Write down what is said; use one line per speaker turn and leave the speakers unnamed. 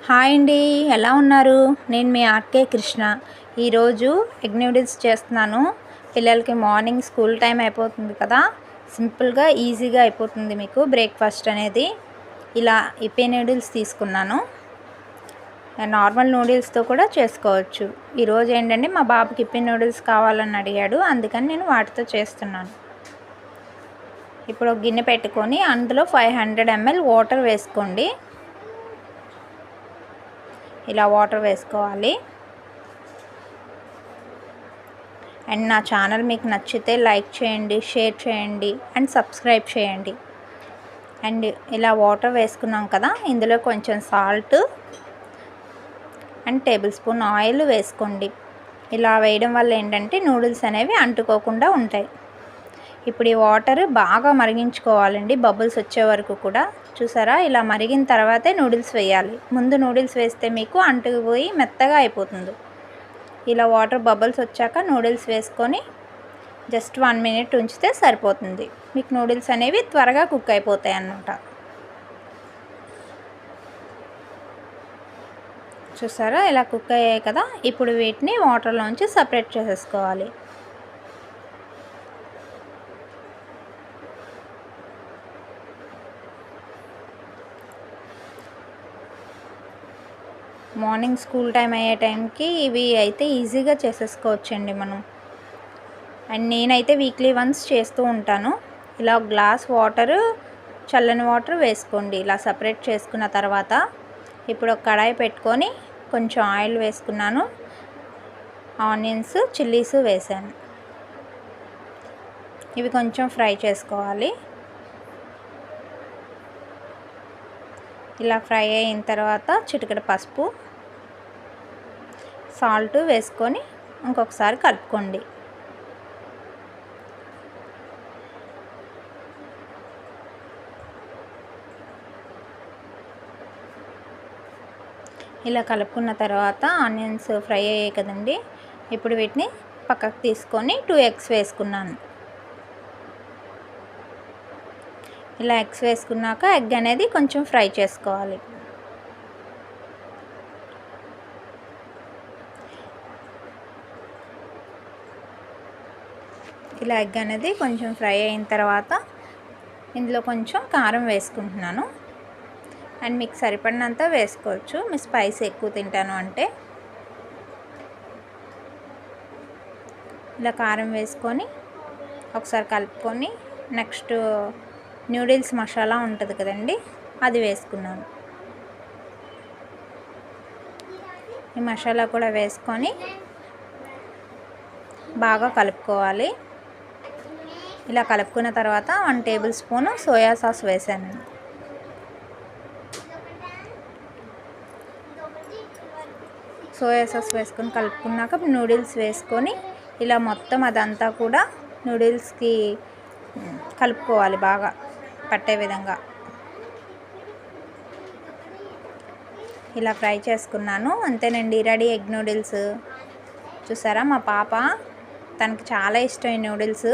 Hi అండి, ఎలా ఉన్నారు? నేను మీ ఆర్కే కృష్ణ. ఈరోజు ఎగ్ నూడిల్స్ చేస్తున్నాను. పిల్లలకి మార్నింగ్ స్కూల్ టైం అయిపోతుంది కదా, సింపుల్గా ఈజీగా అయిపోతుంది మీకు బ్రేక్ఫాస్ట్ అనేది. ఇలా ఇప్పే నూడిల్స్ తీసుకున్నాను. నార్మల్ నూడిల్స్తో కూడా చేసుకోవచ్చు. ఈరోజు ఏంటంటే మా బాబుకి ఇప్పే నూడిల్స్ కావాలని అడిగాడు, అందుకని నేను వాటితో చేస్తున్నాను. ఇప్పుడు ఒక గిన్నె పెట్టుకొని అందులో 500 ml వాటర్ వేసుకోండి. ఇలా వాటర్ వేసుకోవాలి. అండ్ నా ఛానల్ మీకు నచ్చితే లైక్ చేయండి, షేర్ చేయండి అండ్ సబ్స్క్రైబ్ చేయండి. అండ్ ఇలా వాటర్ వేసుకున్నాం కదా, ఇందులో కొంచెం salt and table spoon oil వేసుకోండి. ఇలా వేయడం వల్ల ఏంటంటే నూడిల్స్ అనేవి అంటుకోకుండా ఉంటాయి. ఇప్పుడు ఈ వాటర్ బాగా మరిగించుకోవాలండి, బబుల్స్ వచ్చే వరకు కూడా. చూసారా, ఇలా మరిగిన తర్వాతే నూడిల్స్ వేయాలి. ముందు నూడిల్స్ వేస్తే మీకు అంటుకుపోయి మెత్తగా అయిపోతుంది. ఇలా వాటర్ బబుల్స్ వచ్చాక నూడిల్స్ వేసుకొని జస్ట్ 1 minute ఉంచితే సరిపోతుంది. మీకు నూడిల్స్ అనేవి త్వరగా కుక్ అయిపోతాయి అన్నమాట. చూసారా, ఇలా కుక్ అయ్యాయి కదా. ఇప్పుడు వీటిని వాటర్లోంచి సపరేట్ చేసేసుకోవాలి. మార్నింగ్ స్కూల్ టైం అయ్యే టైంకి ఇవి అయితే ఈజీగా చేసేసుకోవచ్చండి మనం. అండ్ నేనైతే వీక్లీ వన్స్ చేస్తూ ఉంటాను. ఇలా గ్లాస్ వాటర్, చల్లని వాటర్ వేసుకోండి. ఇలా సపరేట్ చేసుకున్న తర్వాత ఇప్పుడు ఒక కడాయి పెట్టుకొని కొంచెం ఆయిల్ వేసుకున్నాను. ఆనియన్స్, చిల్లీస్ వేసాను. ఇవి కొంచెం ఫ్రై చేసుకోవాలి. ఇలా ఫ్రై అయిన తర్వాత చిటికెడు పసుపు, సాల్ట్ వేసుకొని ఇంకొకసారి కలుపుకోండి. ఇలా కలుపుకున్న తర్వాత ఆనియన్స్ ఫ్రై అయ్యాయి కదండి. ఇప్పుడు వీటిని పక్కకు తీసుకొని 2 eggs వేసుకున్నాను. ఇలా ఎగ్స్ వేసుకున్నాక ఎగ్ అనేది కొంచెం ఫ్రై చేసుకోవాలి. ఇలా ఎగ్ అనేది కొంచెం ఫ్రై అయిన తర్వాత ఇందులో కొంచెం కారం వేసుకుంటున్నాను. అండ్ మీకు సరిపడినంత వేసుకోవచ్చు, మీ స్పైస్ ఎక్కువ తింటాను అంటే. ఇలా కారం వేసుకొని ఒకసారి కలుపుకొని నెక్స్ట్ నూడిల్స్ మసాలా ఉంటుంది కదండి, అది వేసుకున్నాను. ఈ మసాలా కూడా వేసుకొని బాగా కలుపుకోవాలి. ఇలా కలుపుకున్న తర్వాత 1 tablespoon సోయా సాస్ వేసాను. సోయా సాస్ వేసుకొని కలుపుకున్నాక నూడిల్స్ వేసుకొని ఇలా మొత్తం అదంతా కూడా నూడిల్స్కి కలుపుకోవాలి, బాగా పట్టే విధంగా. ఇలా ఫ్రై చేసుకున్నాను. అంతేనండి, రెడీ ఎగ్ నూడిల్స్. చూసారా, మా పాప, తనకి చాలా ఇష్టం ఈ నూడిల్స్.